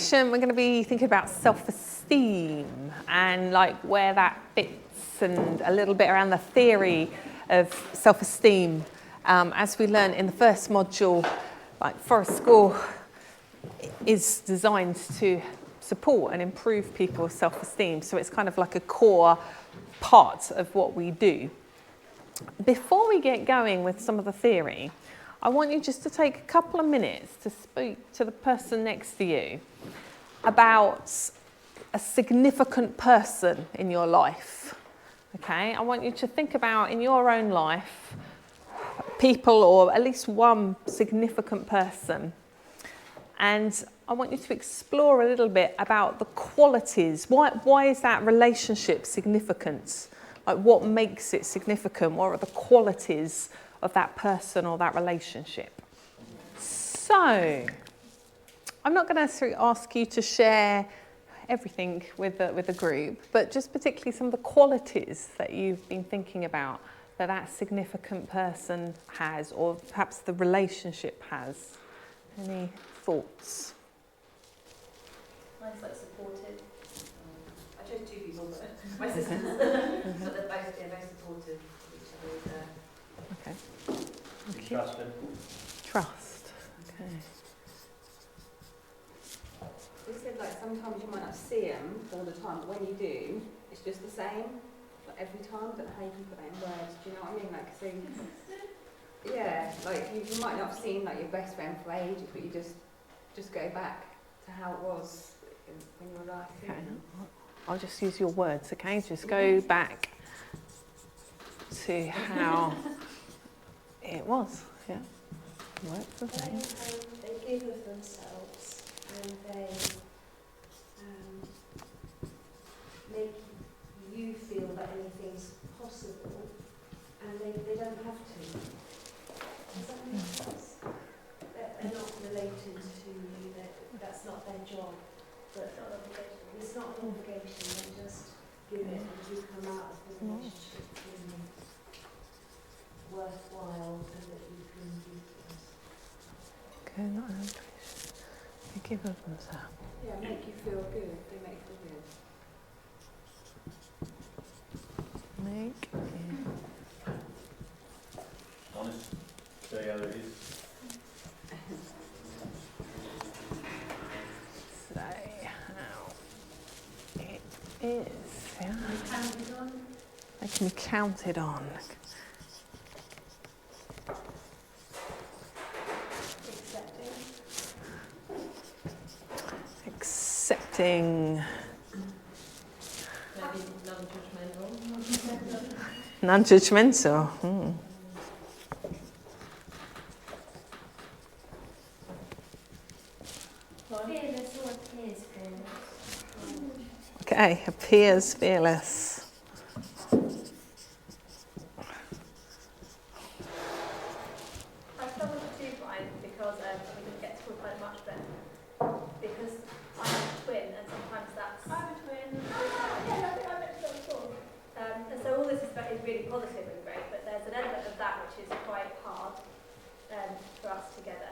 section, we're going to be thinking about self-esteem and like where that fits, and a little bit around the theory of self-esteem. As we learned in the first module, like Forest School is designed to support and improve people's self-esteem. So it's kind of like a core part of what we do. Before we get going with some of the theory, I want you just to take a couple of minutes to speak to the person next to you about a significant person in your life. Okay, I want you to think about in your own life people, or at least one significant person. And I want you to explore a little bit about the qualities. Why is that relationship significant? Like, what makes it significant? What are the qualities of that person or that relationship? So, I'm not going to ask you to share everything with the group, but just particularly some of the qualities that you've been thinking about that significant person has, or perhaps the relationship has. Any thoughts? Mine's like supportive. I chose two people, but my sisters. But they're both very supportive of each other. Okay. Trusted. Trust. Okay. You said like sometimes you might not see them all the time, but when you do, it's just the same. Like every time, I don't know how you can put that in words. Do you know what I mean? Like, so yeah, like you might not have seen like your best friend for ages, but you just go back to how it was when you were alive. Okay. I'll just use your words, okay? Just go back to how it was, yeah? Words, okay. They give of themselves, and they make you feel that anything's possible, and they don't have to. Does that make sense? They're not related to you, that's not their job. But it's not an obligation, they just give it, and you come out of the relationship feeling worthwhile and that you can utilize. Okay, not an obligation. They give of themselves. Yeah, make you feel good. They make you feel good. Make you Honest. Say how it is. say how it is, yeah? Counted on. They can be counted on. Accepting. Maybe non-judgmental. Non-judgmental. Hmm. Fearless or appears fearless. Okay, appears fearless. I struggled with two mine because we didn't get to talk about it much, but because I'm a twin, and sometimes that's. I'm a twin. Yeah, I think I mentioned that before. And so all this is really positive and great, but there's an element of that which is quite hard for us together.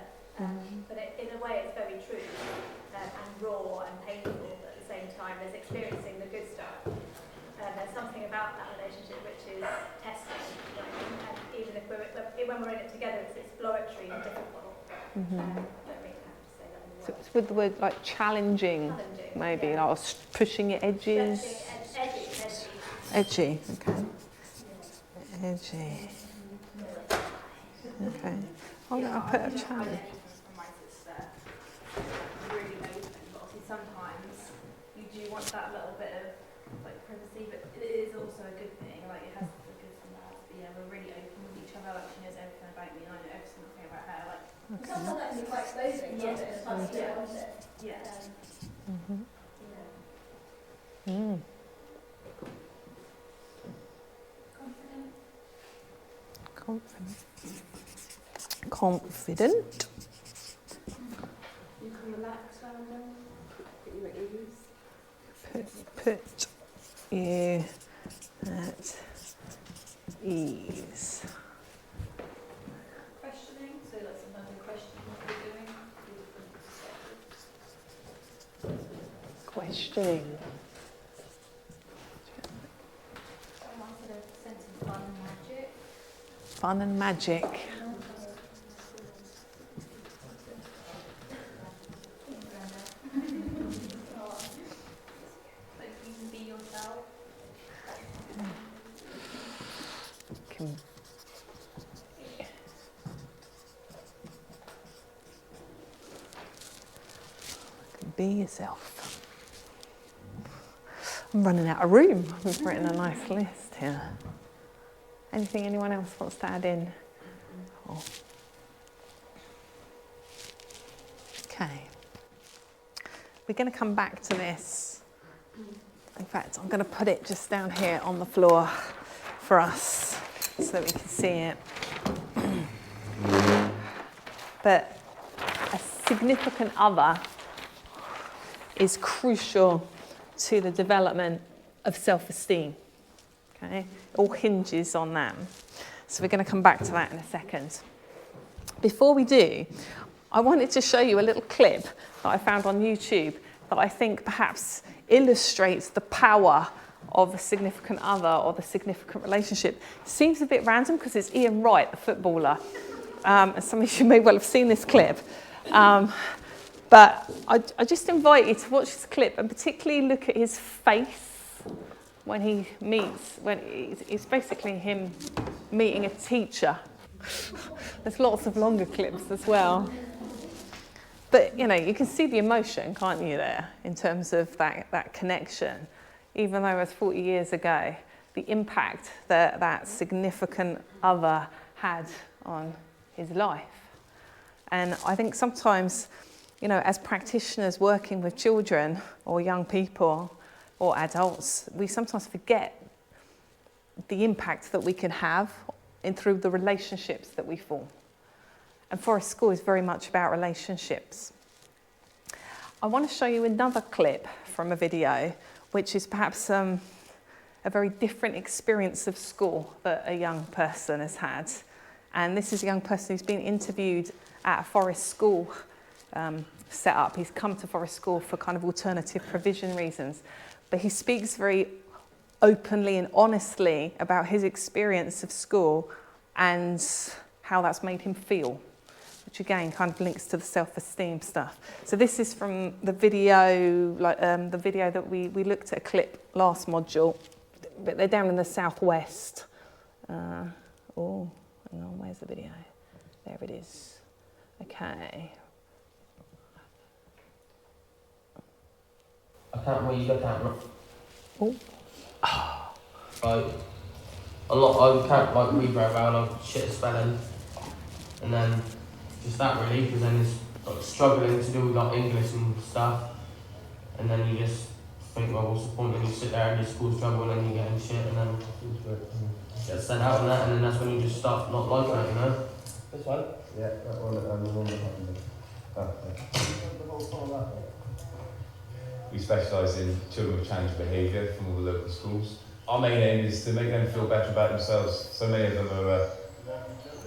But in a way, it's very true and raw and painful at the same time. There's experiencing the good stuff. There's something about that relationship which is testing. And even if when we're in it together, it's exploratory and difficult. I don't really have to say that in So words. it's with the word like challenging, maybe, yeah. like, or pushing your edges. Edgy. Okay. Edgy. Okay. I'll put a challenge. From my sister, really open, but obviously sometimes you do want that little bit of like privacy, but it is also a good thing. Like it has the good and bad. But yeah, we're really open with each other. Like she knows everything about me, and I know everything about her. Like Sometimes that can be quite exposing, Yeah. can't it? Sometimes you don't want it. yeah. Mm. Confident. Confident. You can relax around them, put you at ease. Put you at ease. Questioning, so like sometimes we question what we're doing. questioning. Someone said a sense of fun and magic. Fun and magic. Like you can be yourself. Can be yourself. I'm running out of room. We've written a nice list here. Anything anyone else wants to add in? Oh. Okay. We're going to come back to this. In fact, I'm going to put it just down here on the floor for us so that we can see it. But a significant other is crucial to the development of self-esteem. Okay? It all hinges on that. So we're going to come back to that in a second. Before we do, I wanted to show you a little clip that I found on YouTube that I think perhaps illustrates the power of a significant other or the significant relationship. It seems a bit random because it's Ian Wright, the footballer. And some of you may well have seen this clip. But I just invite you to watch this clip and particularly look at his face when he meets, when it's basically him meeting a teacher. There's lots of longer clips as well. But, you know, you can see the emotion, can't you, there, in terms of that connection. Even though it was 40 years ago, the impact that that significant other had on his life. And I think sometimes, you know, as practitioners working with children or young people or adults, we sometimes forget the impact that we can have through the relationships that we form. And Forest School is very much about relationships. I want to show you another clip from a video, which is perhaps a very different experience of school that a young person has had. And this is a young person who's been interviewed at a Forest School set up. He's come to Forest School for kind of alternative provision reasons. But he speaks very openly and honestly about his experience of school and how that's made him feel, which again kind of links to the self-esteem stuff. So this is from the video, the video that we looked at a clip last module, but they're down in the southwest. Hang on, where's the video? There it is. Okay. I can't really look at it. Oh. Like, I can't like read very well, like shit at spelling. And then just that really, because then it's like struggling to do like English and stuff. And then you just think, well, what's the point when you sit there and just cause trouble and then you get in shit and then get sent out and that, and then that's when you just start not liking it, you know? This one? Yeah, that one, and the one behind me. We specialise in children with challenging behaviour from all the local schools. Our main aim is to make them feel better about themselves. So many of them are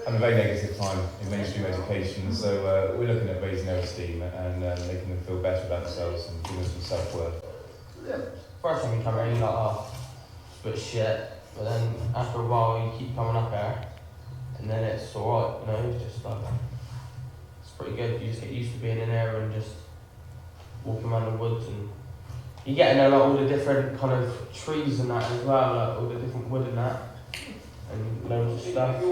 having a very negative time in mainstream education, so we're looking at raising their esteem and making them feel better about themselves and giving them some self-worth. First time you come in, you're like, oh, it's a bit shit. But then after a while, you keep coming up there, and then it's alright, you know, it's just like, it's pretty good. You just get used to being in there and just walking around the woods, and you get to know like all the different kind of trees and that as well, like all the different wood and that, and loads of stuff.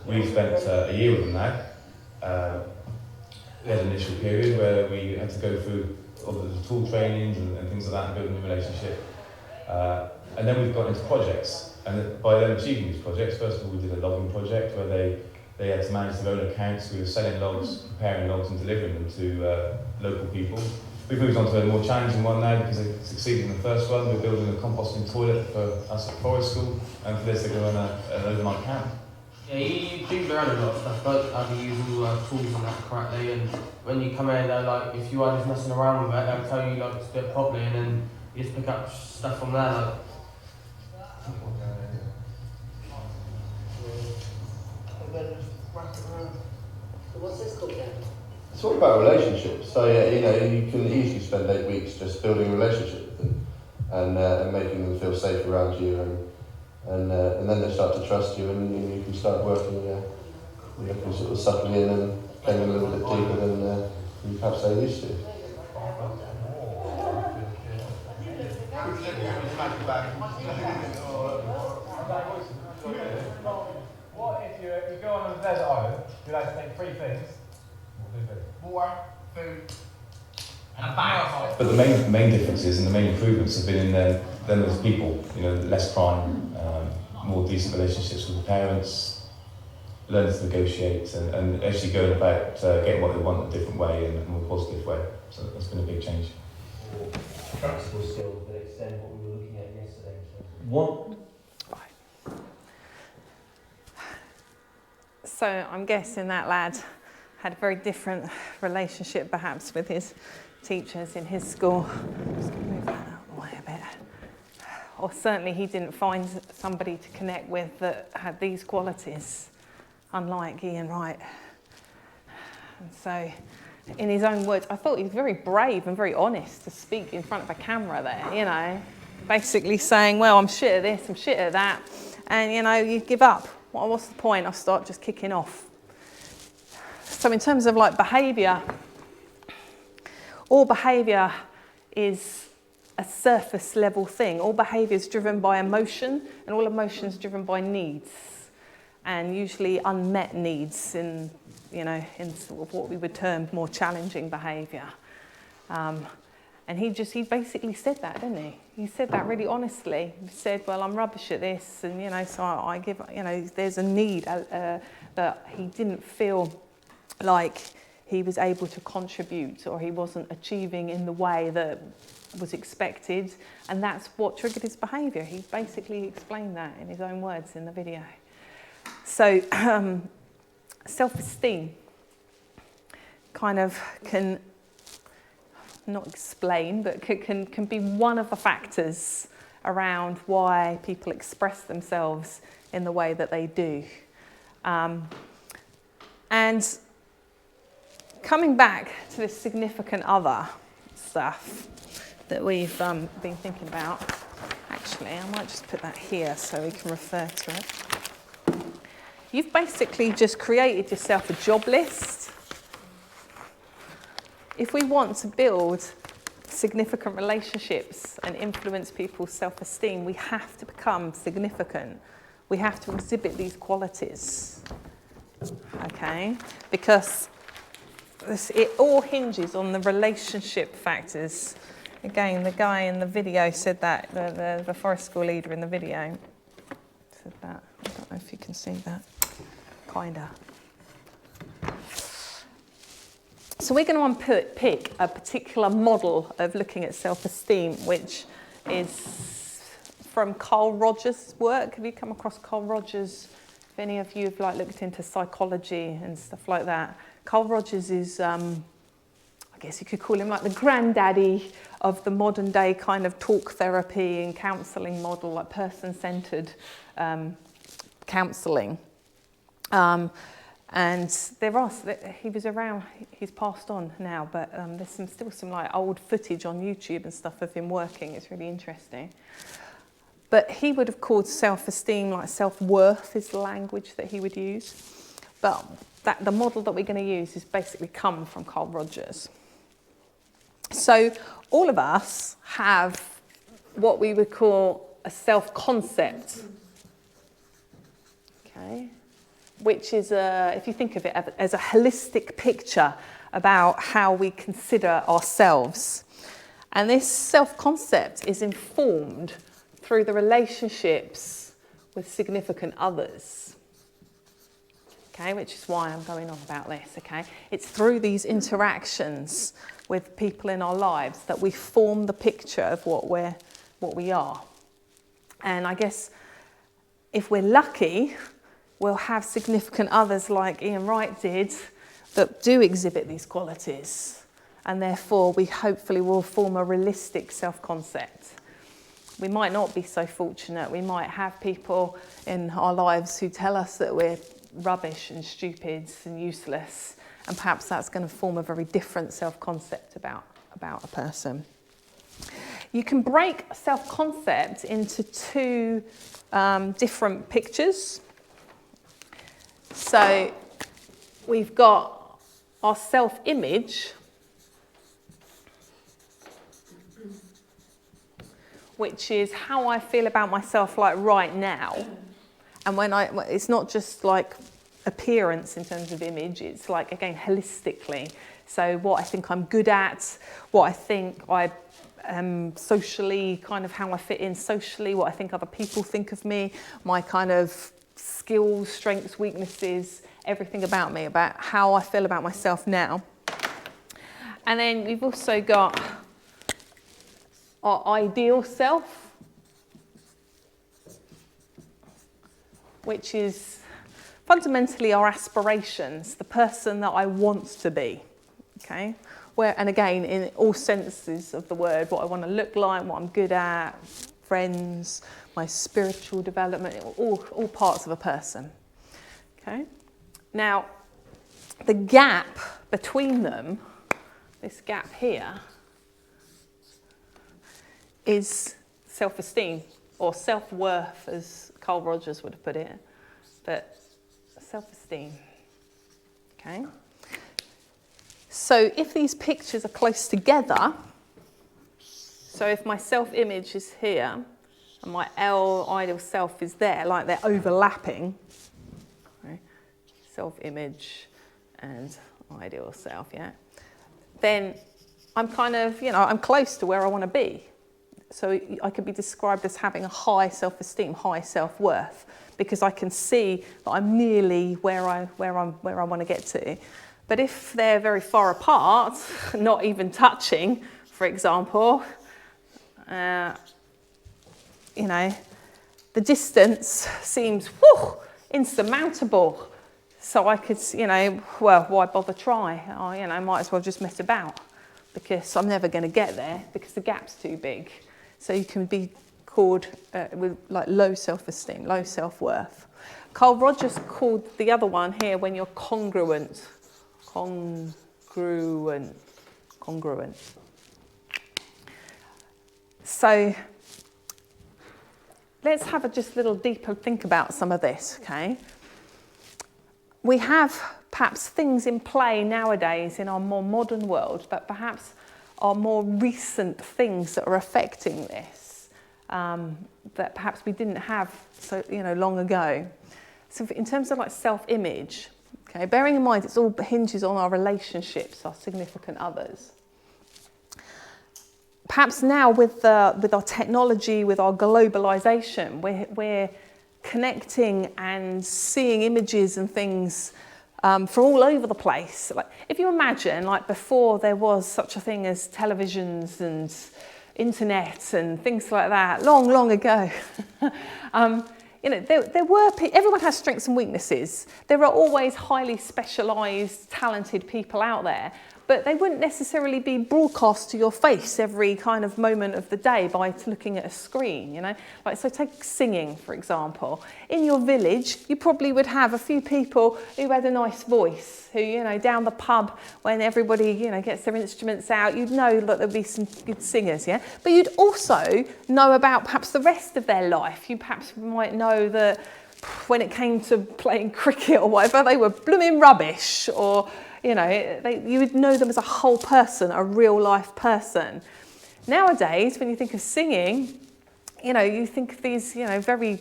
We've spent a year with them now. We had an initial period where we had to go through all the tool trainings and things like that and building a relationship. And then we've got into projects. And by them achieving these projects, first of all, we did a logging project where they had to manage their own accounts. We were selling logs, preparing logs and delivering them to local people. We've moved on to a more challenging one now because they succeeded in the first one. We're building a composting toilet for us at Forest School, and for this they're going on an overnight camp. Yeah, you do learn a lot of stuff, like how to use all the tools and that correctly, and when you come in, they're like, if you are just messing around with it, they'll tell you like to do it properly, and then you just pick up stuff from there, like. So what's this called then? It's all about relationships. So yeah, you know, you can easily spend 8 weeks just building a relationship with them and making them feel safe around you, and then they start to trust you, and you can start working. You can sort of settle in and going a little bit deeper than you perhaps they used to. What if you go on a desert island, you like to take 3 things? Water, food, and a bag. But the main differences and the main improvements have been in them as people. You know, less crime, more decent relationships with the parents, learn to negotiate, and actually going about getting what they want a different way and a more positive way. So that's been a big change. Practical skills that extend what we were looking at yesterday. So I'm guessing that lad had a very different relationship perhaps with his teachers in his school. I'm just going to move that out of the way a bit. Or certainly he didn't find somebody to connect with that had these qualities, unlike Ian Wright. And so, in his own words, I thought he was very brave and very honest to speak in front of a camera there, you know, basically saying, well, I'm shit at this, I'm shit at that, and, you know, you give up. Well, what's the point? I'll start just kicking off. So in terms of like behaviour, all behaviour is a surface level thing. All behaviour is driven by emotion, and all emotion is driven by needs, and usually unmet needs in, you know, in sort of what we would term more challenging behaviour. And he basically said that, didn't he? He said that really honestly. He said, well, I'm rubbish at this, and, you know, so I give, you know, there's a need that he didn't feel like he was able to contribute, or he wasn't achieving in the way that was expected, and that's what triggered his behaviour. He basically explained that in his own words in the video. So self-esteem kind of can not explain, but can be one of the factors around why people express themselves in the way that they do. And coming back to this significant other stuff that we've been thinking about, actually, I might just put that here so we can refer to it. You've basically just created yourself a job list. If we want to build significant relationships and influence people's self-esteem, we have to become significant. We have to exhibit these qualities, okay? Because it all hinges on the relationship factors. Again, the guy in the video said that, the forest school leader in the video said that. I don't know if you can see that, kinda. So we're going to pick a particular model of looking at self-esteem, which is from Carl Rogers' work. Have you come across Carl Rogers? If any of you have like looked into psychology and stuff like that, Carl Rogers is, I guess you could call him like the granddaddy of the modern day kind of talk therapy and counselling model, like person-centred counselling. And he was around, he's passed on now, but there's still some like old footage on YouTube and stuff of him working. It's really interesting. But he would have called self-esteem, like self-worth is the language that he would use. But the model that we're going to use is basically come from Carl Rogers. So all of us have what we would call a self-concept. Okay. Which is, if you think of it as a holistic picture about how we consider ourselves. And this self-concept is informed through the relationships with significant others. Okay, which is why I'm going on about this, okay? It's through these interactions with people in our lives that we form the picture of what we are. And I guess if we're lucky, we'll have significant others like Ian Wright did that do exhibit these qualities, and therefore we hopefully will form a realistic self-concept. We might not be so fortunate. We might have people in our lives who tell us that we're rubbish and stupid and useless, And perhaps that's going to form a very different self-concept about a person. You can break self-concept into two different pictures. So we've got our self-image, which is how I feel about myself like right now. And it's not just like appearance in terms of image, it's like, again, holistically. So what I think I'm good at, what I think I am socially, kind of how I fit in socially, what I think other people think of me, my kind of skills, strengths, weaknesses, everything about me, about how I feel about myself now. And then we've also got our ideal self, which is fundamentally our aspirations, the person that I want to be, okay? And again, in all senses of the word, what I want to look like, what I'm good at, friends, my spiritual development, all parts of a person, okay? Now, the gap between them, this gap here, is self-esteem, or self-worth, as Carl Rogers would have put it, but self-esteem, okay? So if these pictures are close together, so if my self-image is here, and my ideal self is there, like they're overlapping, right? Self-image and ideal self, yeah? Then I'm kind of, I'm close to where I want to be. So I could be described as having a high self-esteem, high self-worth, because I can see that I'm nearly where I want to get to. But if they're very far apart, not even touching, for example, the distance seems insurmountable. So I could, why bother try? I might as well just mess about, because I'm never going to get there because the gap's too big. So you can be called with like low self-esteem, low self-worth. Carl Rogers called the other one here when you're congruent. Congruent. So let's have a just little deeper think about some of this, okay? We have perhaps things in play nowadays in our more modern world that perhaps are more recent things that are affecting this, that perhaps we didn't have so long ago. So in terms of like self-image, okay, bearing in mind it's all hinges on our relationships, our significant others. Perhaps now with our technology, with our globalization, we're connecting and seeing images and things from all over the place. Like, if you imagine, like before there was such a thing as televisions and internet and things like that, long ago. There were everyone has strengths and weaknesses. There are always highly specialised, talented people out there, but they wouldn't necessarily be broadcast to your face every kind of moment of the day by looking at a screen, Like, so take singing, for example. In your village, you probably would have a few people who had a nice voice, who, down the pub when everybody, gets their instruments out, you'd know that there'd be some good singers, yeah? But you'd also know about perhaps the rest of their life. You perhaps might know that when it came to playing cricket or whatever, they were blooming rubbish, or you would know them as a whole person, a real life person. Nowadays, when you think of singing, you think of these, very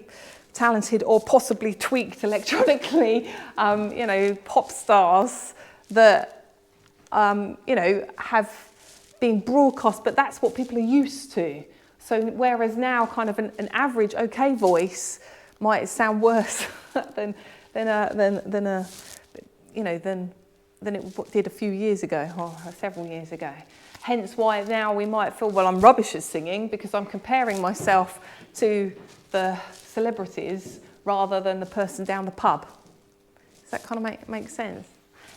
talented or possibly tweaked electronically, pop stars that, have been broadcast, but that's what people are used to. So whereas now kind of an average okay voice might sound worse than it did a few years ago, or several years ago. Hence why now we might feel, well, I'm rubbish at singing because I'm comparing myself to the celebrities rather than the person down the pub. Does that kind of make sense?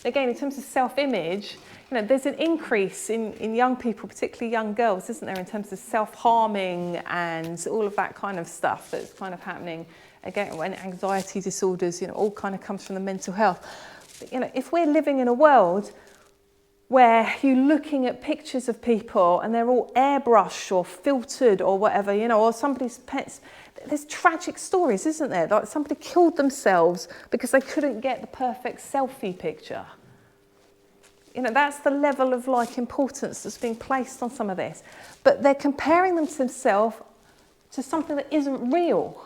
Again, in terms of self-image, there's an increase in young people, particularly young girls, isn't there, in terms of self-harming and all of that kind of stuff that's kind of happening. Again, when anxiety disorders, all kind of comes from the mental health. You know, if we're living in a world where you're looking at pictures of people and they're all airbrushed or filtered or whatever, you know, or somebody's pets, there's tragic stories, isn't there? Like somebody killed themselves because they couldn't get the perfect selfie picture. You know, that's the level of like importance that's being placed on some of this. But they're comparing themselves to something that isn't real.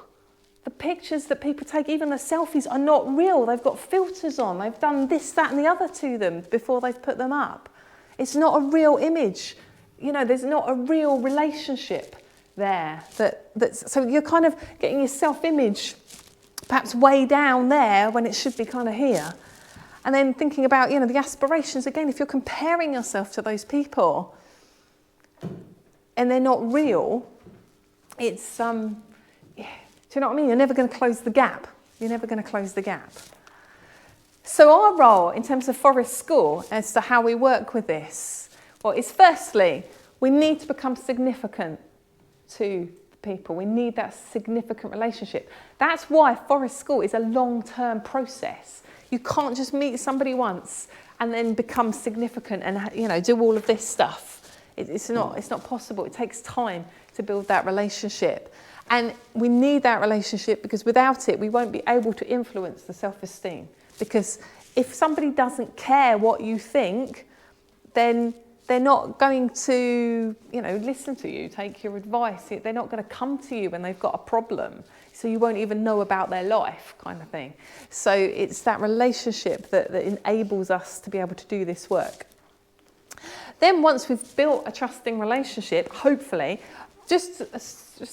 The pictures that people take, even the selfies, are not real. They've got filters on. They've done this, that, and the other to them before they've put them up. It's not a real image. You know, there's not a real relationship there. So you're kind of getting your self-image perhaps way down there when it should be kind of here. And then thinking about, you know, the aspirations. Again, if you're comparing yourself to those people and they're not real, it's do you know what I mean? You're never going to close the gap. You're never going to close the gap. So our role in terms of Forest School as to how we work with this, well, is firstly, we need to become significant to people. We need that significant relationship. That's why Forest School is a long-term process. You can't just meet somebody once and then become significant and, you know, do all of this stuff. It's not possible. It takes time to build that relationship. And we need that relationship because without it, we won't be able to influence the self-esteem. Because if somebody doesn't care what you think, then they're not going to, you know, listen to you, take your advice. They're not going to come to you when they've got a problem. So you won't even know about their life, kind of thing. So it's that relationship that enables us to be able to do this work. Then once we've built a trusting relationship, hopefully, just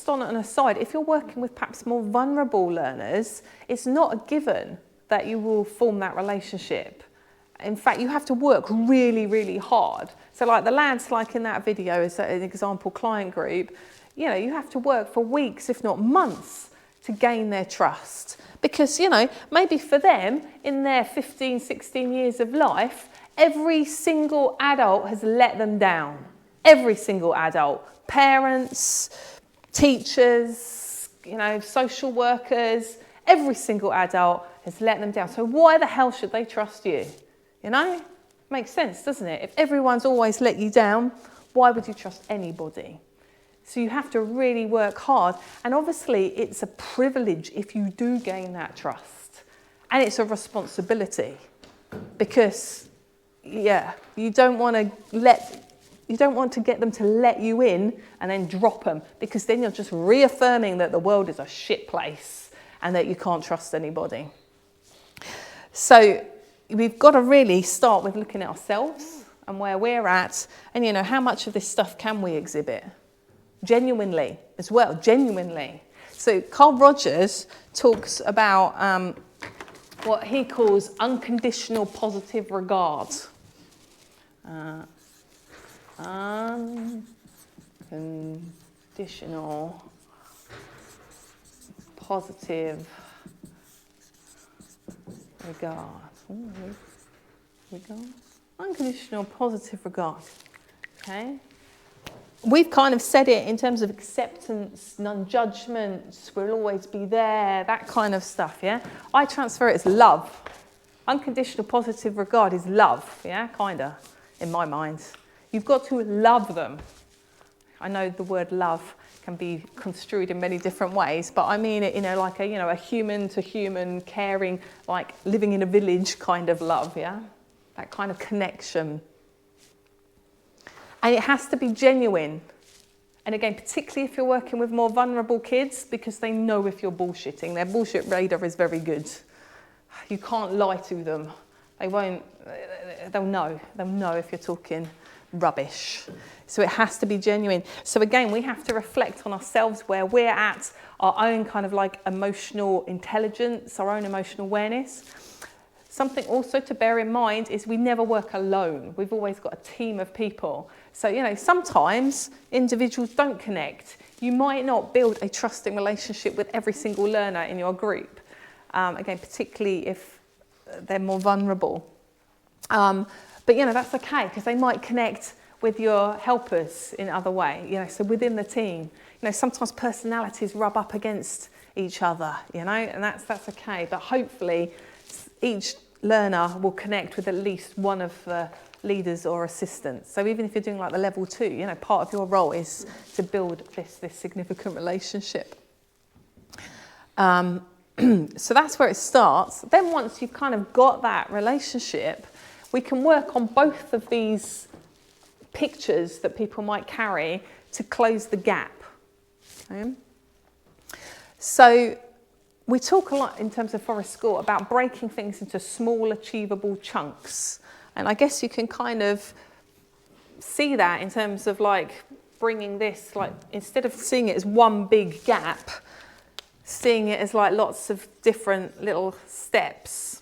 on an aside, if you're working with perhaps more vulnerable learners, it's not a given that you will form that relationship. In fact, you have to work really, really hard. So like the lads, like in that video, as an example client group, you know, you have to work for weeks, if not months, to gain their trust. Because, you know, maybe for them, in their 15, 16 years of life, every single adult has let them down. Every single adult. Parents, teachers, you know, social workers, every single adult has let them down. So why the hell should they trust you? You know? Makes sense, doesn't it? If everyone's always let you down, why would you trust anybody? So you have to really work hard. And obviously, it's a privilege if you do gain that trust. And it's a responsibility. Because, yeah, you don't want to get them to let you in and then drop them, because then you're just reaffirming that the world is a shit place and that you can't trust anybody. So we've got to really start with looking at ourselves and where we're at, and, you know, how much of this stuff can we exhibit? Genuinely as well, genuinely. So Carl Rogers talks about what he calls unconditional positive regard. Unconditional positive regard. Unconditional positive regard. Okay. We've kind of said it in terms of acceptance, non-judgment, we'll always be there, that kind of stuff, yeah? I transfer it as love. Unconditional positive regard is love, yeah, kind of, in my mind. You've got to love them. I know the word love can be construed in many different ways, but I mean it, you know, like a human-to-human, caring, like living in a village kind of love, yeah? That kind of connection. And it has to be genuine. And again, particularly if you're working with more vulnerable kids, because they know if you're bullshitting. Their bullshit radar is very good. You can't lie to them. They'll know if you're talking rubbish. So it has to be genuine. So again, we have to reflect on ourselves, where we're at, our own kind of like emotional intelligence, our own emotional awareness. Something also to bear in mind is we never work alone. We've always got a team of people. So, you know, sometimes individuals don't connect. You might not build a trusting relationship with every single learner in your group. Again, particularly if they're more vulnerable. But, you know, that's okay, because they might connect with your helpers in other way. You know, so within the team, you know, sometimes personalities rub up against each other, you know, and that's okay. But hopefully each learner will connect with at least one of the leaders or assistants. So even if you're doing like the level 2, you know, part of your role is to build this significant relationship. So that's where it starts. Then once you've kind of got that relationship, we can work on both of these pictures that people might carry to close the gap. Okay? So we talk a lot in terms of Forest School about breaking things into small, achievable chunks. And I guess you can kind of see that in terms of like bringing this, like instead of seeing it as one big gap, seeing it as like lots of different little steps.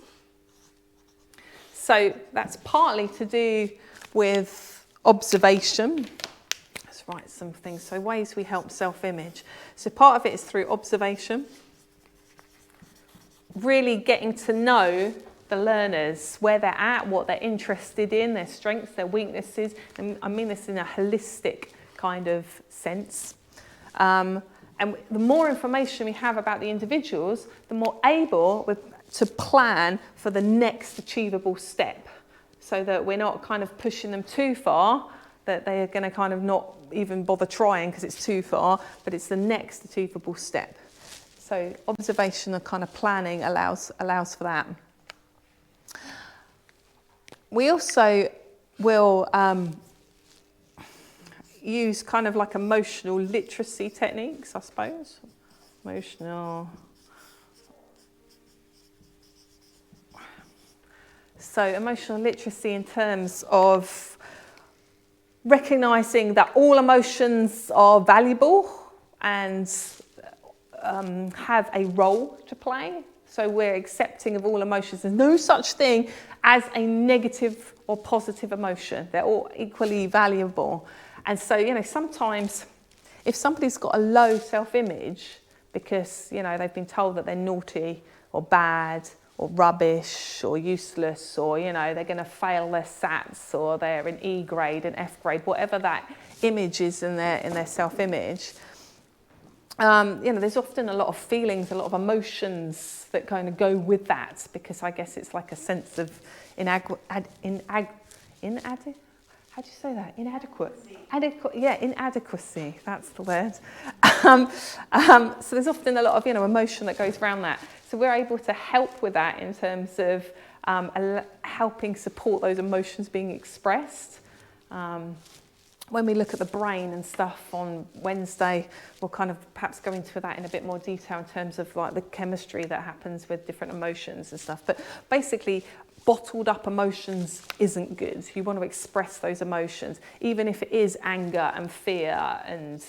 So that's partly to do with observation. Let's write some things. So ways we help self-image. So part of it is through observation. Really getting to know the learners, where they're at, what they're interested in, their strengths, their weaknesses. And I mean this in a holistic kind of sense. And the more information we have about the individuals, the more able we're to plan for the next achievable step, so that we're not kind of pushing them too far, that they are going to kind of not even bother trying because it's too far, but it's the next achievable step. So observation and kind of planning allows for that. We also will use kind of like emotional literacy techniques, I suppose. So emotional literacy in terms of recognising that all emotions are valuable and have a role to play. So we're accepting of all emotions. There's no such thing as a negative or positive emotion. They're all equally valuable. And so, you know, sometimes if somebody's got a low self-image because, you know, they've been told that they're naughty or bad or rubbish or useless, or, you know, they're going to fail their SATs, or they're an E grade, an F grade, whatever that image is in their self-image, you know, there's often a lot of feelings, a lot of emotions that kind of go with that, because I guess it's like a sense of inadequacy, that's the word. So there's often a lot of, you know, emotion that goes around that. So we're able to help with that in terms of helping support those emotions being expressed. When we look at the brain and stuff on Wednesday, we'll kind of perhaps go into that in a bit more detail in terms of like the chemistry that happens with different emotions and stuff. But basically, bottled up emotions isn't good. You want to express those emotions, even if it is anger and fear and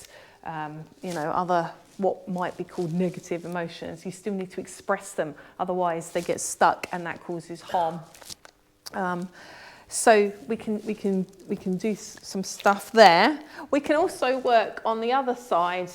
you know, other what might be called negative emotions. You still need to express them, otherwise they get stuck and that causes harm. So we can do some stuff there. We can also work on the other side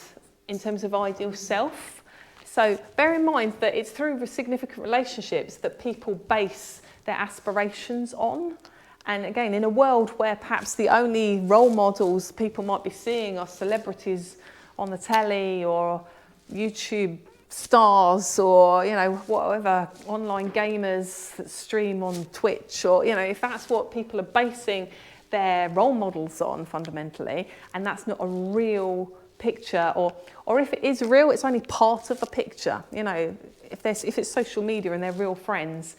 in terms of ideal self. So bear in mind that it's through significant relationships that people base their aspirations on. And again, in a world where perhaps the only role models people might be seeing are celebrities on the telly or YouTube stars, or, you know, whatever, online gamers that stream on Twitch, or, you know, if that's what people are basing their role models on fundamentally, and that's not a real picture, or if it is real, it's only part of the picture. You know, if it's social media and they're real friends,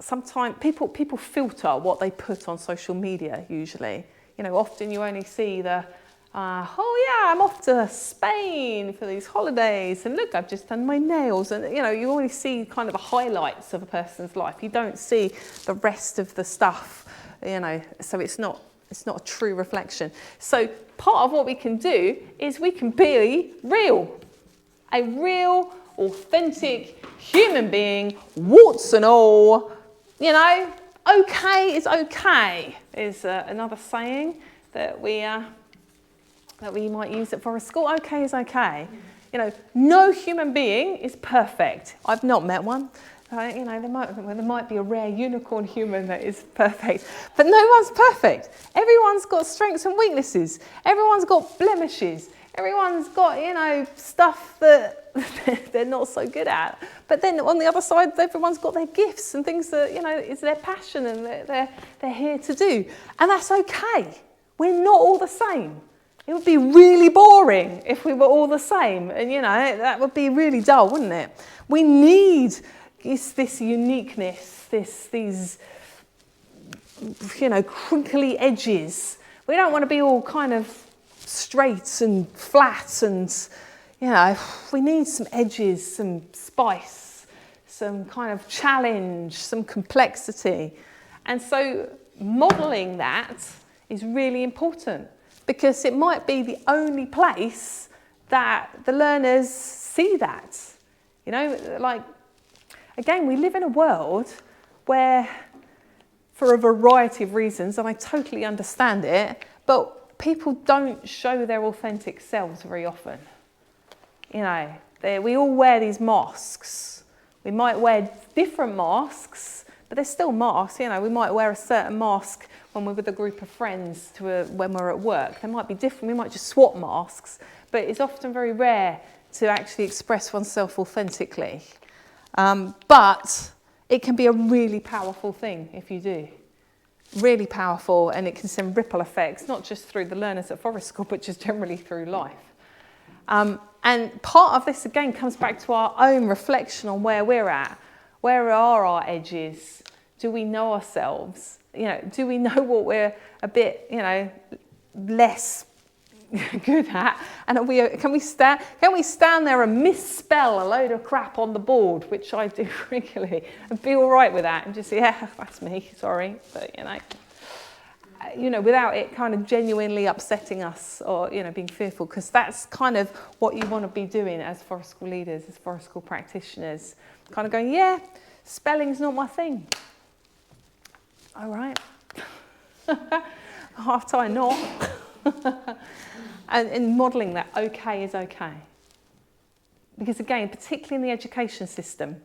sometimes people filter what they put on social media usually. You know, often you only see the oh yeah, I'm off to Spain for these holidays, and look, I've just done my nails, and you know, you only see kind of the highlights of a person's life. You don't see the rest of the stuff, you know, so it's not a true reflection. So part of what we can do is we can be real, a real, authentic human being, warts and all. You know, okay is okay is another saying that we might use at Forest School. Okay is okay. You know, no human being is perfect. I've not met one. You know, there might be a rare unicorn human that is perfect, but no one's perfect. Everyone's got strengths and weaknesses. Everyone's got blemishes. Everyone's got, you know, stuff that they're not so good at. But then on the other side, everyone's got their gifts and things that, you know, is their passion and they're here to do. And that's okay. We're not all the same. It would be really boring if we were all the same. And, you know, that would be really dull, wouldn't it? We need this uniqueness, these, you know, crinkly edges. We don't want to be all kind of straight and flat and, you know, we need some edges, some spice, some kind of challenge, some complexity. And so modelling that is really important because it might be the only place that the learners see that. You know, like, again, we live in a world where, for a variety of reasons, and I totally understand it, but people don't show their authentic selves very often. You know, we all wear these masks. We might wear different masks, but they're still masks. You know, we might wear a certain mask when we're with a group of friends when we're at work. They might be different. We might just swap masks, but it's often very rare to actually express oneself authentically. But it can be a really powerful thing if you do. Really powerful, and it can send ripple effects, not just through the learners at Forest School, but just generally through life. And part of this, again, comes back to our own reflection on where we're at. Where are our edges? Do we know ourselves? You know, do we know what we're a bit, you know, less good at? And can we stand there and misspell a load of crap on the board, which I do regularly, and be all right with that and just say, yeah, that's me, sorry, but you know, without it kind of genuinely upsetting us or, you know, being fearful, because that's kind of what you want to be doing as Forest School leaders, as Forest School practitioners, kind of going, yeah, spelling's not my thing. All right. Half time not. And modelling that okay is okay. Because again, particularly in the education system,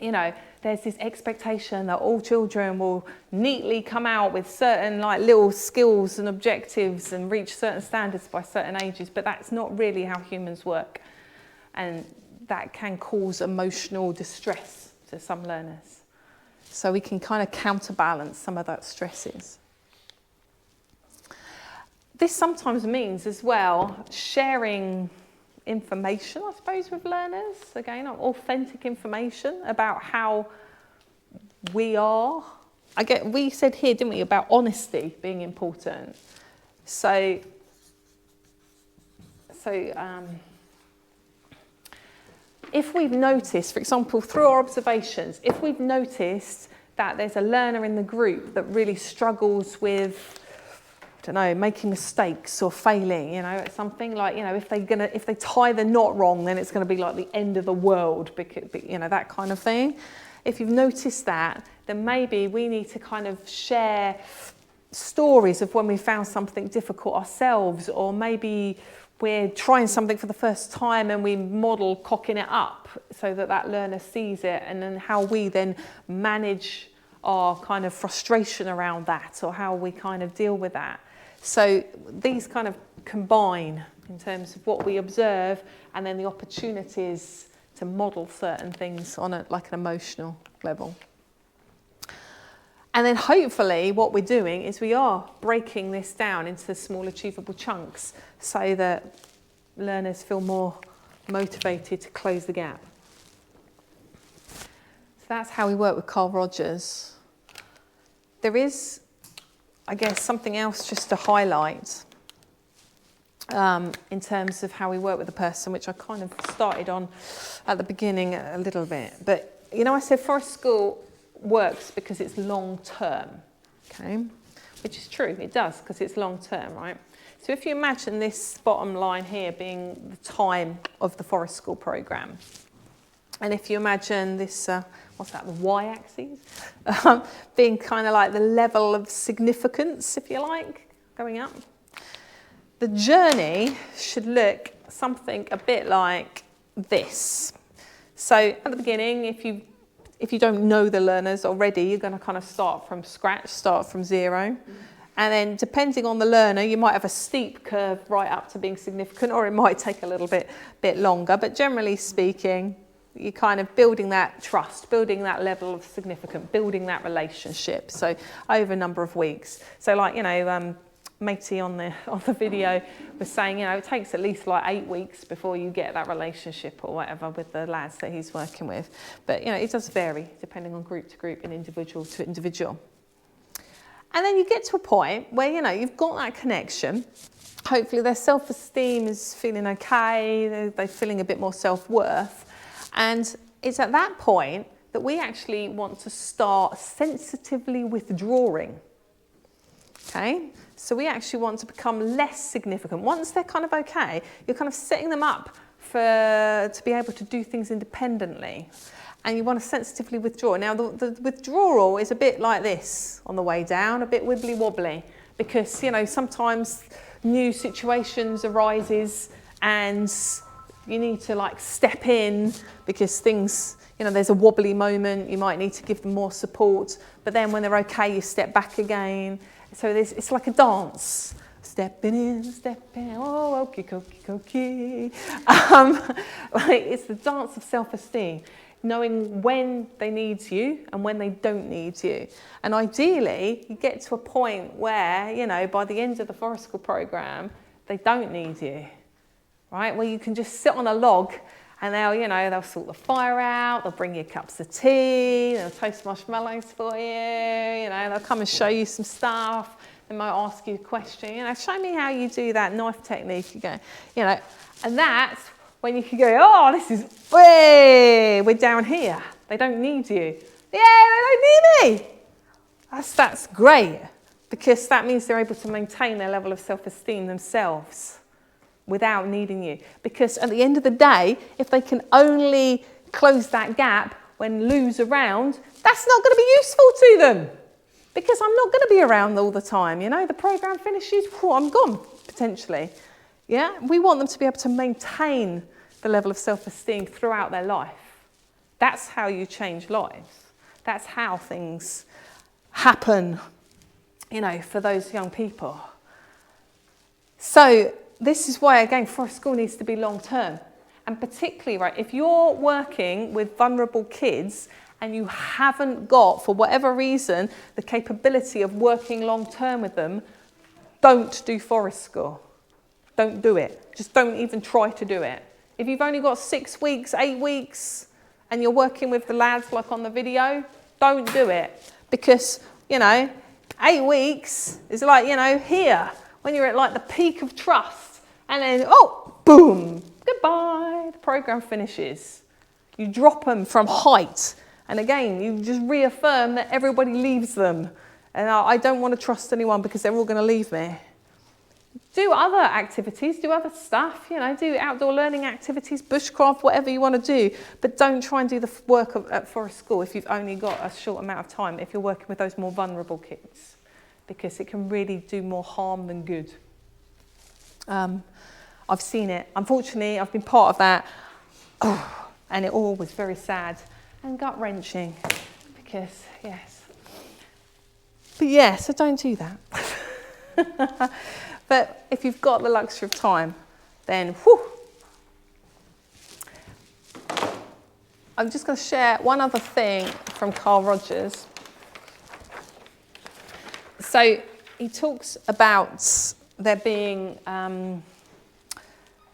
you know, there's this expectation that all children will neatly come out with certain like little skills and objectives and reach certain standards by certain ages, but that's not really how humans work. And that can cause emotional distress to some learners. So we can kind of counterbalance some of that stresses. This sometimes means as well we information, I suppose, with learners. Again, authentic information about how we are. We said here, didn't we, about honesty being important. So if we've noticed, for example, through our observations, if we've noticed that there's a learner in the group that really struggles with, I don't know, making mistakes or failing, you know, at something like, you know, if they tie the knot wrong, then it's going to be like the end of the world, because, you know, that kind of thing. If you've noticed that, then maybe we need to kind of share stories of when we found something difficult ourselves, or maybe we're trying something for the first time and we model cocking it up so that learner sees it, and then how we then manage our kind of frustration around that, or how we kind of deal with that. So these kind of combine in terms of what we observe and then the opportunities to model certain things on like an emotional level. And then hopefully what we're doing is we are breaking this down into small achievable chunks so that learners feel more motivated to close the gap. So that's how we work with Carl Rogers. There is, I guess, something else just to highlight in terms of how we work with a person, which I kind of started on at the beginning a little bit. But, you know, I said Forest School works because it's long term, okay? Which is true, it does, because it's long term, right? So if you imagine this bottom line here being the time of the Forest School programme, and if you imagine this, what's that, the y-axis, being kind of like the level of significance, if you like, going up, the journey should look something a bit like this. So at the beginning, if you don't know the learners already, you're going to kind of start from scratch, start from zero. And then depending on the learner, you might have a steep curve right up to being significant, or it might take a little bit longer. But generally speaking, you're kind of building that trust, building that level of significance, building that relationship. So over a number of weeks. So like, you know, Matey on the video was saying, you know, it takes at least like 8 weeks before you get that relationship or whatever with the lads that he's working with. But, you know, it does vary depending on group to group and individual to individual. And then you get to a point where, you know, you've got that connection. Hopefully their self-esteem is feeling okay, they're feeling a bit more self-worth. And it's at that point that we actually want to start sensitively withdrawing. Okay? So we actually want to become less significant. Once they're kind of okay, you're kind of setting them up to be able to do things independently. And you want to sensitively withdraw. Now, the withdrawal is a bit like this on the way down, a bit wibbly wobbly, because, you know, sometimes new situations arises and you need to like step in because things, you know, there's a wobbly moment, you might need to give them more support, but then when they're okay, you step back again. So it's like a dance. Stepping in, oh, okie dokie. Like it's the dance of self-esteem, knowing when they need you and when they don't need you. And ideally, you get to a point where, you know, by the end of the forest school program, they don't need you, right? Where you can just sit on a log and they'll sort the fire out, they'll bring you cups of tea, they'll toast marshmallows for you, you know, they'll come and show you some stuff. They might ask you a question, you know, show me how you do that knife technique. You go, you know, and that's when you can go, oh, this is way, we're down here. They don't need you. Yeah, they don't need me. That's great, because that means they're able to maintain their level of self-esteem themselves without needing you. Because at the end of the day, if they can only close that gap when Lou's around, that's not going to be useful to them. Because I'm not going to be around all the time, you know. The program finishes, I'm gone, potentially. Yeah, we want them to be able to maintain the level of self-esteem throughout their life. That's how you change lives. That's how things happen, you know, for those young people. So this is why, again, forest school needs to be long-term. And particularly, right, if you're working with vulnerable kids and you haven't got, for whatever reason, the capability of working long-term with them, don't do forest school. Don't do it. Just don't even try to do it. If you've only got 6 weeks, 8 weeks, and you're working with the lads like on the video, don't do it. Because, you know, 8 weeks is like, you know, here, when you're at like the peak of trust, and then, oh, boom, goodbye, the program finishes. You drop them from height. And again, you just reaffirm that everybody leaves them. And I don't want to trust anyone because they're all going to leave me. Do other activities, do other stuff, you know, do outdoor learning activities, bushcraft, whatever you want to do. But don't try and do the work at forest school if you've only got a short amount of time, if you're working with those more vulnerable kids. Because it can really do more harm than good. I've seen it. Unfortunately, I've been part of that. Oh, and it all was very sad and gut-wrenching. Because, yes. But yeah, so don't do that. But if you've got the luxury of time, then whew. I'm just going to share one other thing from Carl Rogers. So he talks about there being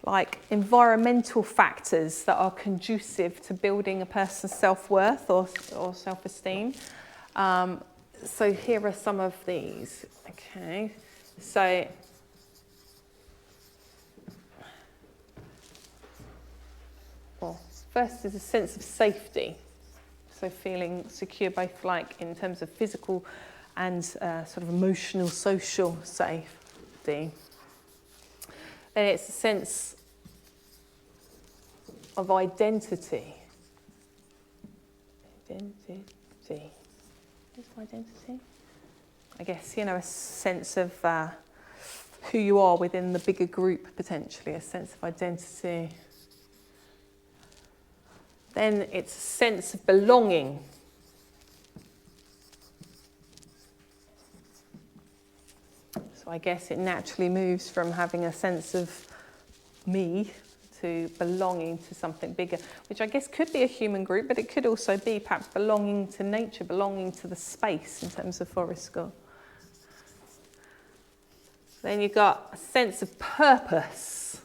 like environmental factors that are conducive to building a person's self-worth or self-esteem. So here are some of these. Okay, so first is a sense of safety. So feeling secure both like in terms of physical and sort of emotional, social safety. Then it's a sense of identity. Identity. What's identity? I guess, you know, a sense of who you are within the bigger group, potentially, a sense of identity. Then it's a sense of belonging. I guess it naturally moves from having a sense of me to belonging to something bigger, which I guess could be a human group, but it could also be perhaps belonging to nature, belonging to the space in terms of forest school. Then you've got a sense of purpose.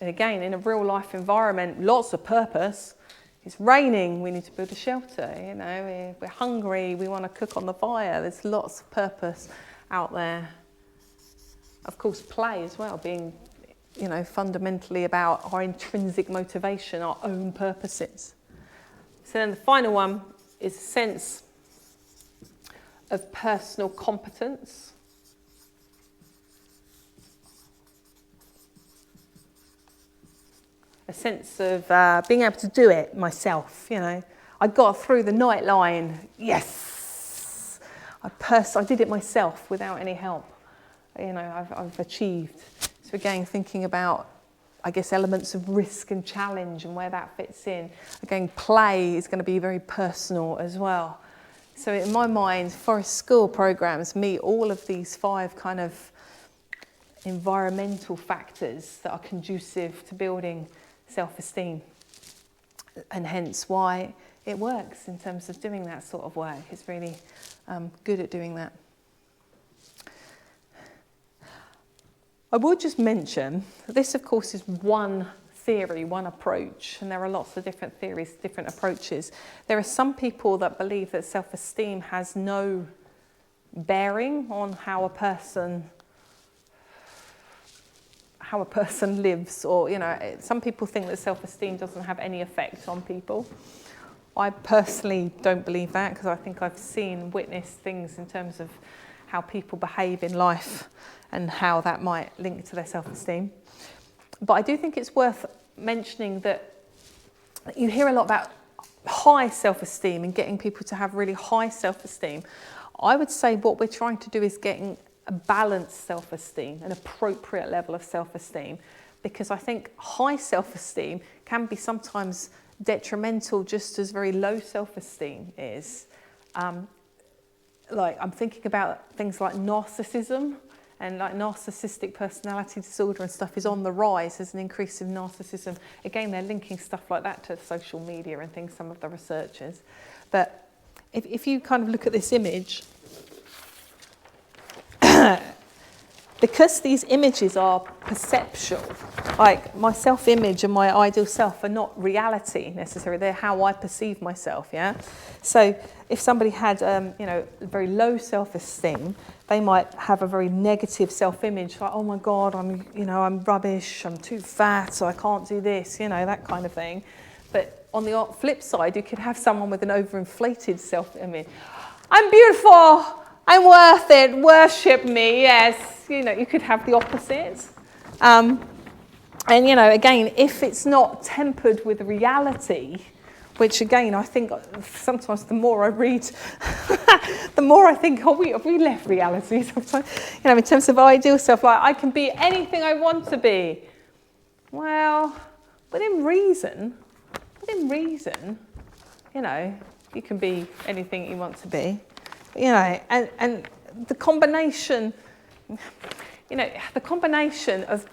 And again, in a real life environment, lots of purpose. It's raining, we need to build a shelter, you know, we're hungry, we want to cook on the fire. There's lots of purpose out there. Of course, play as well, being, you know, fundamentally about our intrinsic motivation, our own purposes. So then the final one is a sense of personal competence. A sense of being able to do it myself, you know. I got through the night line, yes! I did it myself without any help. You know, I've achieved. So again, thinking about, I guess, elements of risk and challenge and where that fits in. Again, play is going to be very personal as well. So in my mind, forest school programs meet all of these 5 kind of environmental factors that are conducive to building self-esteem, and hence why it works in terms of doing that sort of work. It's really good at doing that. I will just mention that this, of course, is one theory, one approach, and there are lots of different theories, different approaches. There are some people that believe that self-esteem has no bearing on how a person lives, or, you know, some people think that self-esteem doesn't have any effect on people. I personally don't believe that, because I think I've seen, witnessed things in terms of how people behave in life and how that might link to their self-esteem. But I do think it's worth mentioning that you hear a lot about high self-esteem and getting people to have really high self-esteem. I would say what we're trying to do is getting a balanced self-esteem, an appropriate level of self-esteem, because I think high self-esteem can be sometimes detrimental, just as very low self-esteem is. Like, I'm thinking about things like narcissism, and like narcissistic personality disorder and stuff is on the rise. There's an increase in narcissism. Again, they're linking stuff like that to social media and things, some of the researchers. But if you kind of look at this image, because these images are perceptual, like my self-image and my ideal self are not reality necessarily, they're how I perceive myself, yeah? So if somebody had, you know, very low self-esteem, they might have a very negative self-image, like, oh my God, I'm rubbish, I'm too fat, so I can't do this, you know, that kind of thing. But on the flip side, you could have someone with an overinflated self-image. I'm beautiful, I'm worth it, worship me, yes. You know, you could have the opposite. And, you know, again, if it's not tempered with reality, which again, I think sometimes the more I read, the more I think, have we left reality sometimes? You know, in terms of ideal self, like, I can be anything I want to be. Well, within reason, you know, you can be anything you want to be. You know, and the combination, you know, the combination of,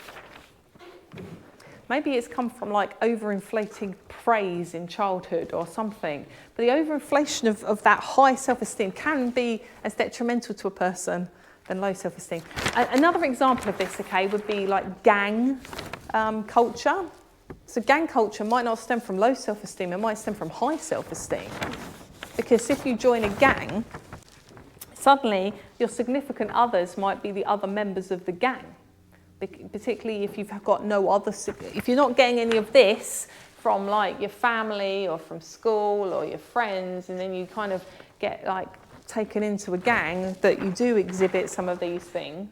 maybe it's come from like overinflating praise in childhood or something, but the overinflation of that high self-esteem can be as detrimental to a person than low self-esteem. Another example of this, okay, would be like gang culture. So gang culture might not stem from low self-esteem, it might stem from high self-esteem. Because if you join a gang, suddenly your significant others might be the other members of the gang. Particularly if you've got no other, if you're not getting any of this from like your family or from school or your friends, and then you kind of get like taken into a gang that you do exhibit some of these things,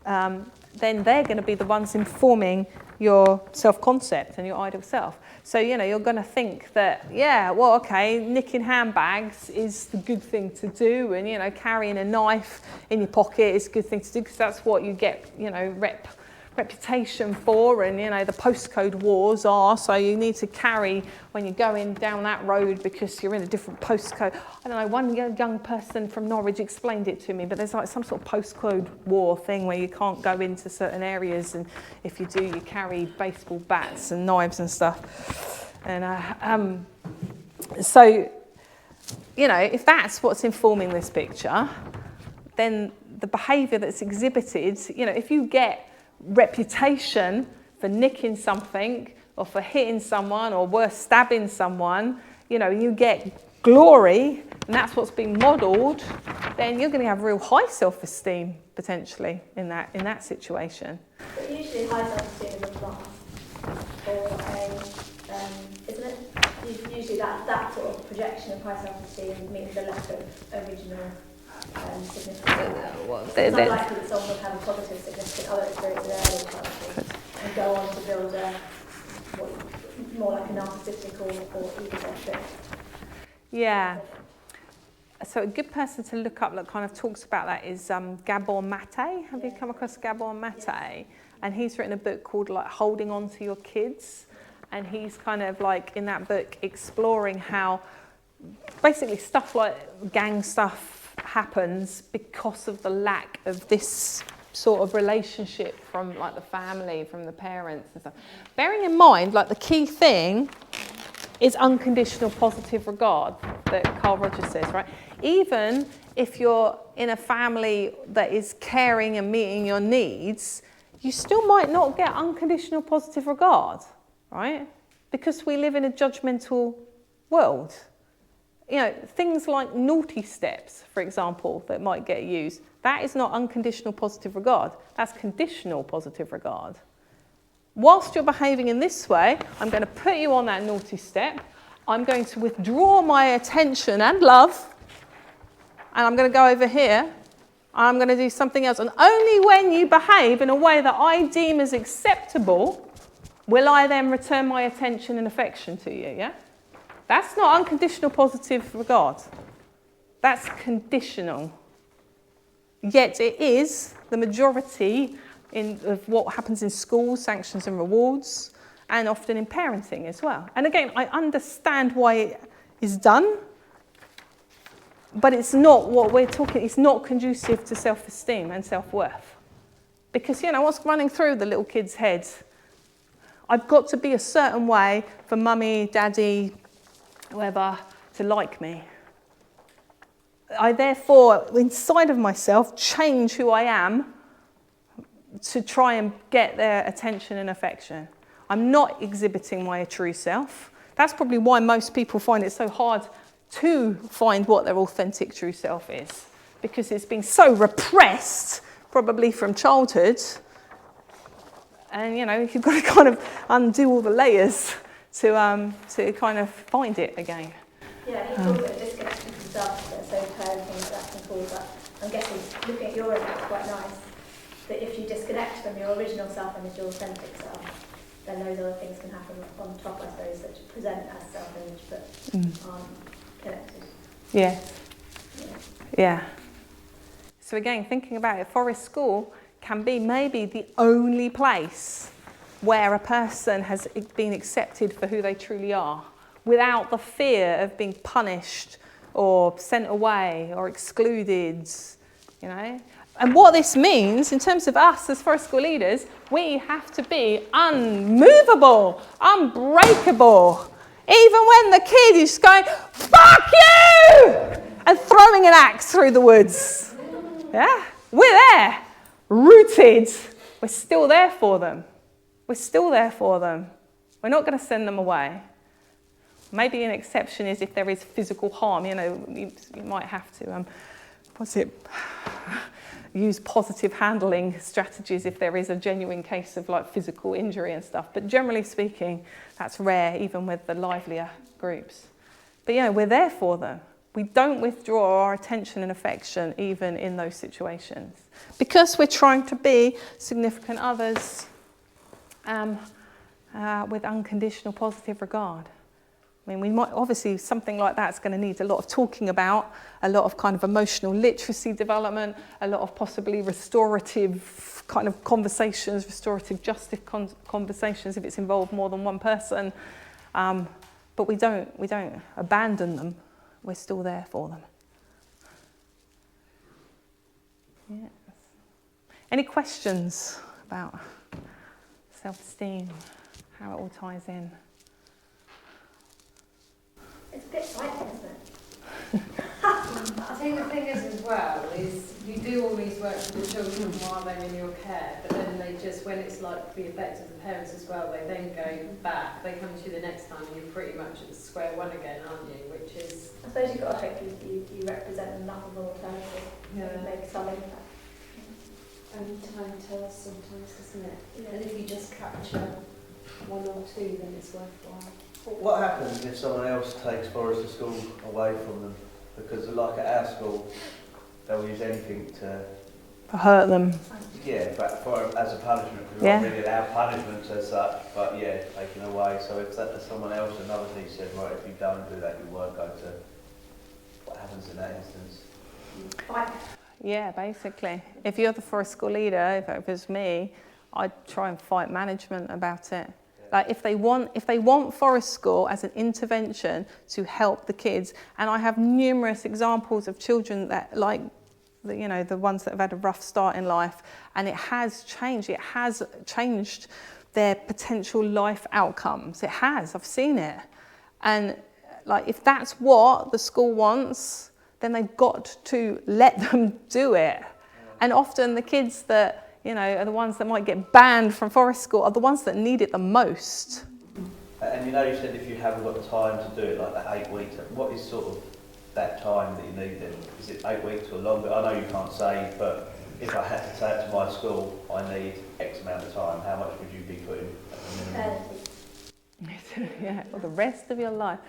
then they're going to be the ones informing your self-concept and your ideal self. So, you know, you're going to think that, yeah, well, okay, nicking handbags is the good thing to do, and, you know, carrying a knife in your pocket is a good thing to do, because that's what you get, you know, reputation for, and the postcode wars are, so you need to carry when you're going down that road because you're in a different postcode. I don't know, one young person from Norwich explained it to me, but there's like some sort of postcode war thing where you can't go into certain areas, and if you do, you carry baseball bats and knives and stuff. And so, if that's what's informing this picture, then the behaviour that's exhibited, if you get reputation for nicking something or for hitting someone or worse, stabbing someone, you get glory, and that's what's being modelled, then you're going to have real high self-esteem potentially in that situation. But usually high self-esteem is a plus, or isn't it? Usually that sort of projection of high self-esteem means a lack of original significance. It's unlikely that someone would have a positive significant other experience in their early childhood and go on to build more like a narcissistic or egocentric. Yeah. So a good person to look up that kind of talks about that is Gabor Mate. Have you come across Gabor Mate? Yes. And he's written a book called like Holding On to Your Kids. And he's kind of like in that book exploring how basically stuff like gang stuff happens because of the lack of this sort of relationship from like the family, from the parents and stuff. Bearing in mind, like the key thing is unconditional positive regard that Carl Rogers says, right? Even if you're in a family that is caring and meeting your needs, you still might not get unconditional positive regard, right? Because we live in a judgmental world. Things like naughty steps, for example, that might get used, that is not unconditional positive regard. That's conditional positive regard. Whilst you're behaving in this way, I'm going to put you on that naughty step. I'm going to withdraw my attention and love, and I'm going to go over here. I'm going to do something else. And only when you behave in a way that I deem as acceptable will I then return my attention and affection to you, yeah? That's not unconditional positive regard. That's conditional. Yet it is the majority of what happens in schools, sanctions and rewards, and often in parenting as well. And again, I understand why it is done, but it's not what we're talking, it's not conducive to self-esteem and self-worth. Because, what's running through the little kid's head? I've got to be a certain way for mummy, daddy, whoever, to like me. I therefore, inside of myself, change who I am to try and get their attention and affection. I'm not exhibiting my true self. That's probably why most people find it so hard to find what their authentic true self is, because it's been so repressed, probably from childhood. And, you've got to kind of undo all the layers to kind of find it again. Yeah, he calls it a disconnection from self, so parenting that can cause that. I'm guessing, looking at your image, it's quite nice that if you disconnect from your original self and your authentic self, then those other things can happen on top, I suppose, that present as self-image but aren't connected. Yes. Yeah. So again, thinking about it, Forest School can be maybe the only place where a person has been accepted for who they truly are, without the fear of being punished or sent away or excluded, And what this means, in terms of us as Forest School leaders, we have to be unmovable, unbreakable. Even when the kid is going, "Fuck you!" and throwing an axe through the woods. Yeah? We're there, rooted. We're still there for them. We're still there for them. We're not going to send them away. Maybe an exception is if there is physical harm. You might have to, use positive handling strategies if there is a genuine case of like physical injury and stuff. But generally speaking, that's rare, even with the livelier groups. But we're there for them. We don't withdraw our attention and affection even in those situations, because we're trying to be significant others with unconditional positive regard. I mean, we might, obviously something like that's going to need a lot of talking about, a lot of kind of emotional literacy development, a lot of possibly restorative kind of conversations, restorative justice conversations if it's involved more than one person. But we don't abandon them. We're still there for them. Yes. Any questions about self-esteem, how it all ties in? It's a bit frightening, isn't it? I think the thing is as well is you do all these work for the children while they're in your care, but then they just, when it's like the effect of the parents as well, they then go back, they come to you the next time and you're pretty much at square one again, aren't you? Which is... I suppose you've got to hope you represent enough of an alternative to make some impact. Only time tells sometimes, doesn't it? Yeah. And if you just capture one or two, then it's worthwhile. What happens if someone else takes Forrester School away from them? Because like at our school, they'll use anything to... Hurt them. Yeah, but as a punishment, because Yeah. we don't really allow punishments as such, but yeah, taken away. So if that someone else, another teacher said, right, if you don't do that, you won't go to... What happens in that instance? Right. Yeah, basically. If you're the forest school leader, if it was me, I'd try and fight management about it. Like if they want forest school as an intervention to help the kids, and I have numerous examples of children that like, the ones that have had a rough start in life, and it has changed their potential life outcomes. It has, I've seen it. And like if that's what the school wants, then they've got to let them do it. And often the kids that are the ones that might get banned from forest school are the ones that need it the most. And you said if you haven't got time to do it, like that 8 weeks, what is sort of that time that you need then? Is it 8 weeks or longer? I know you can't say, but if I had to say it to my school, I need X amount of time, how much would you be putting at the minimum? Yeah, or the rest of your life.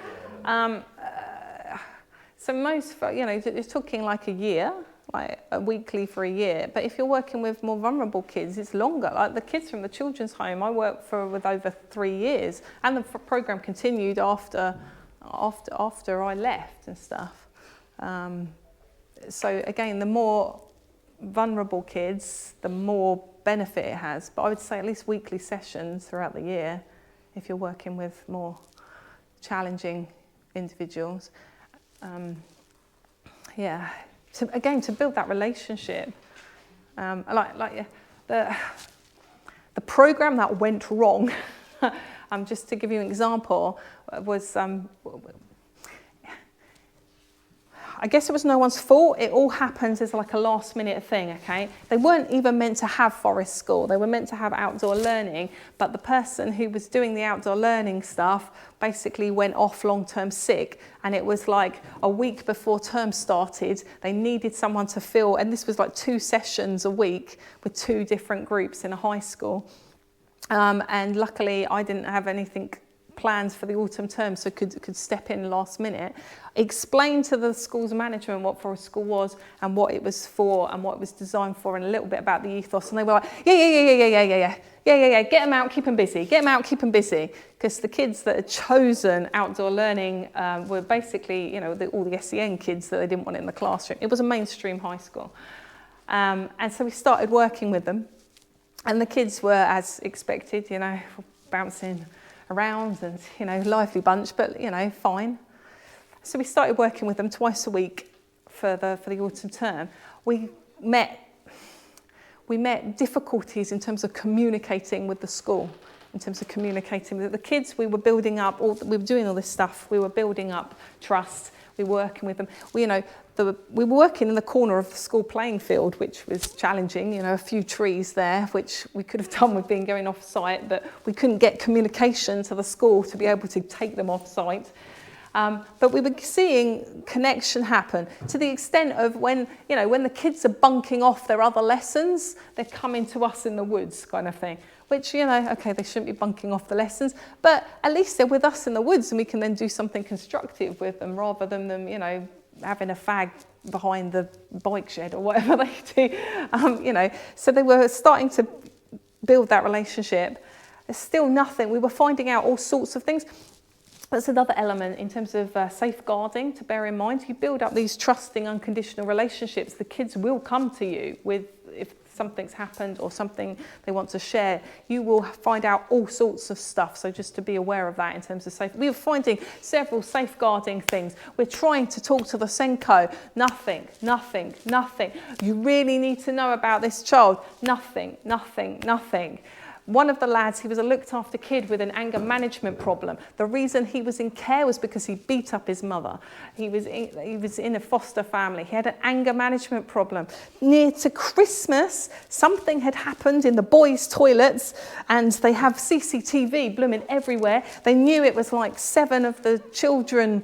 So most, you're talking like a year, like a weekly for a year. But if you're working with more vulnerable kids, it's longer. Like the kids from the children's home, I worked with over 3 years, and the program continued after I left and stuff. So again, the more vulnerable kids, the more benefit it has. But I would say at least weekly sessions throughout the year if you're working with more challenging individuals. To build that relationship. The program that went wrong, just to give you an example, was I guess it was no one's fault. It all happens as like a last minute thing, okay? They weren't even meant to have forest school. They were meant to have outdoor learning, but the person who was doing the outdoor learning stuff basically went off long-term sick, and it was like a week before term started. They needed someone to fill, and this was like 2 sessions a week with 2 different groups in a high school. And luckily I didn't have anything plans for the autumn term, so could step in last minute, explain to the school's management what Forest School was and what it was for and what it was designed for, and a little bit about the ethos, and they were like, yeah, get them out, keep them busy, because the kids that had chosen outdoor learning were basically, all the SEN kids that they didn't want in the classroom. It was a mainstream high school, and so we started working with them, and the kids were, as expected, bouncing around and lively bunch, but fine. So we started working with them twice a week for the autumn term. We met difficulties in terms of communicating with the school, in terms of communicating with the kids. We were building up, we were doing all this stuff. We were building up trust. We were working with them. We were working in the corner of the school playing field, which was challenging, a few trees there, which we could have done with being going off site, but we couldn't get communication to the school to be able to take them off site. But we were seeing connection happen to the extent of when the kids are bunking off their other lessons, they're coming to us in the woods kind of thing. Which, okay, they shouldn't be bunking off the lessons, but at least they're with us in the woods, and we can then do something constructive with them rather than them, having a fag behind the bike shed or whatever they do. So they were starting to build that relationship. There's still nothing. We were finding out all sorts of things. That's another element in terms of safeguarding to bear in mind. You build up these trusting, unconditional relationships. The kids will come to you with, if something's happened or something they want to share, you will find out all sorts of stuff. So just to be aware of that in terms of safe. We were finding several safeguarding things. We're trying to talk to the Senko. Nothing, nothing, nothing. You really need to know about this child. Nothing, nothing, nothing. One of the lads, he was a looked after kid with an anger management problem. The reason he was in care was because he beat up his mother. He was in a foster family. He had an anger management problem. Near to Christmas, something had happened in the boys' toilets, and they have CCTV blooming everywhere. They knew it was like 7 of the children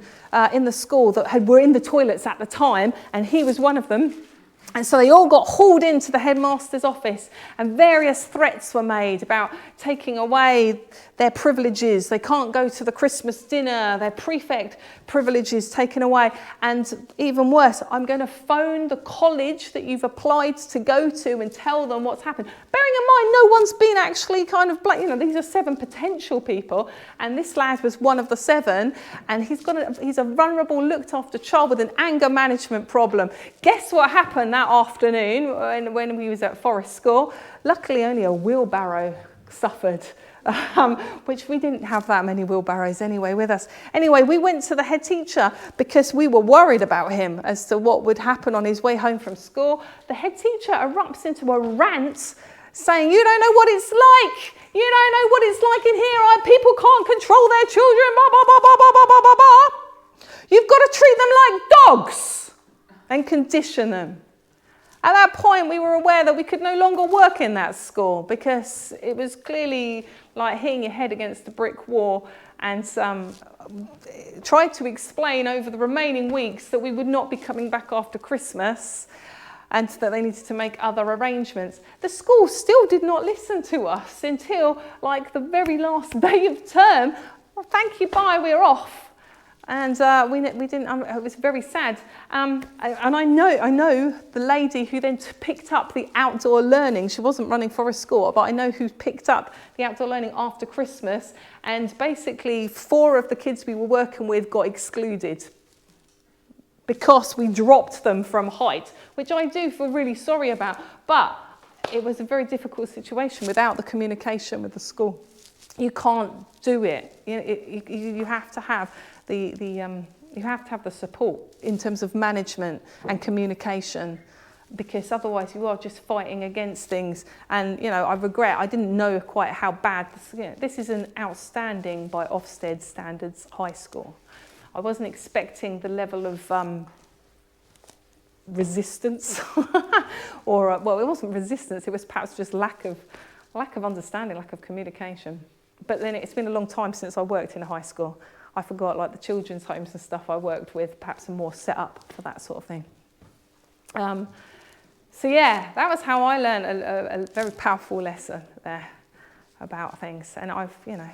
in the school that were in the toilets at the time, and he was one of them. And so they all got hauled into the headmaster's office, and various threats were made about taking away their privileges. They can't go to the Christmas dinner, their prefect privileges taken away. And even worse, I'm going to phone the college that you've applied to go to and tell them what's happened. Bearing in mind, no one's been actually kind of, these are 7 potential people, and this lad was one of the 7, and he's a vulnerable, looked after child with an anger management problem. Guess what happened that afternoon when we was at Forest School? Luckily, only a wheelbarrow suffered, which we didn't have that many wheelbarrows anyway with us. Anyway, we went to the head teacher because we were worried about him as to what would happen on his way home from school. The head teacher erupts into a rant saying, "You don't know what it's like. You don't know what it's like in here. People can't control their children, blah, blah, blah, blah, blah, blah, blah, blah. You've got to treat them like dogs and condition them." At that point, we were aware that we could no longer work in that school because it was clearly like hitting your head against a brick wall, and tried to explain over the remaining weeks that we would not be coming back after Christmas and that they needed to make other arrangements. The school still did not listen to us until like the very last day of term. "Well, thank you, bye, we're off." And we didn't. It was very sad. And I know the lady who then picked up the outdoor learning. She wasn't running Forest School, but I know who picked up the outdoor learning after Christmas. And basically, 4 of the kids we were working with got excluded because we dropped them from height, which I do feel really sorry about. But it was a very difficult situation without the communication with the school. You can't do it. You have to have you have to have the support in terms of management and communication, because otherwise you are just fighting against things. And I regret I didn't know quite how bad this is an outstanding by Ofsted standards high school. I wasn't expecting the level of resistance or well, it wasn't resistance, it was perhaps just lack of understanding, lack of communication. But then it's been a long time since I worked in a high school. I forgot, like the children's homes and stuff I worked with, perhaps are more set up for that sort of thing. So yeah, that was how I learned a very powerful lesson there about things. And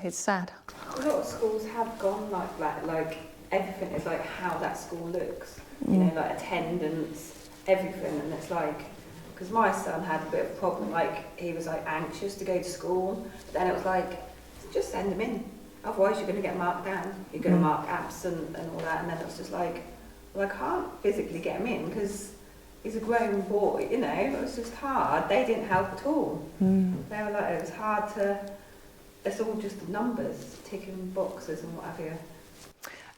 it's sad. A lot of schools have gone like that, like everything is like how that school looks, like attendance, everything. And it's like, because my son had a bit of a problem, like he was like anxious to go to school, but then it was like, just send him in. Otherwise you're going to get marked down, you're going to mark absent and all that. And then it was just like, well, I can't physically get him in because he's a grown boy, it was just hard. They didn't help at all. They were like, it was hard it's all just numbers, ticking boxes and what have you.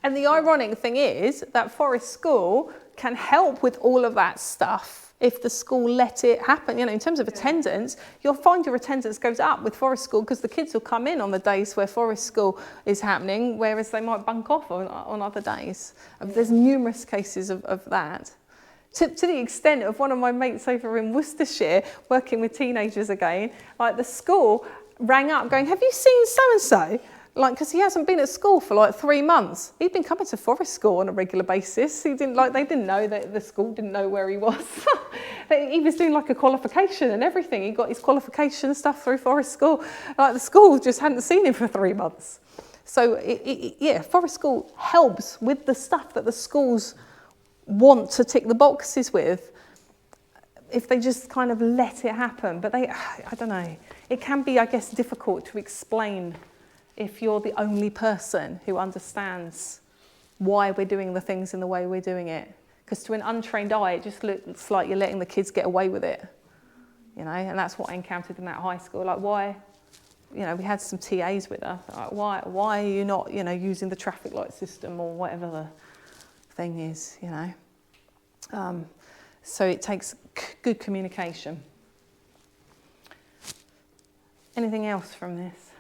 And the ironic thing is that Forest School can help with all of that stuff if the school let it happen. In terms of attendance, you'll find your attendance goes up with Forest School because the kids will come in on the days where Forest School is happening, whereas they might bunk off on other days. There's numerous cases of that. To the extent of one of my mates over in Worcestershire, working with teenagers again, like the school rang up going, "Have you seen so-and-so?" Like, because he hasn't been at school for like 3 months. He'd been coming to Forest School on a regular basis. They didn't know that the school didn't know where he was. He was doing like a qualification and everything. He got his qualification stuff through Forest School. Like the school just hadn't seen him for 3 months. So Forest School helps with the stuff that the schools want to tick the boxes with, if they just kind of let it happen. But I don't know. It can be, I guess, difficult to explain if you're the only person who understands why we're doing the things in the way we're doing it. Because to an untrained eye, it just looks like you're letting the kids get away with it, you know, and that's what I encountered in that high school. Like, why, you know, we had some TAs with us, like, why are you not, you know, using the traffic light system or whatever the thing is, you know. So it takes good communication. Anything else from this?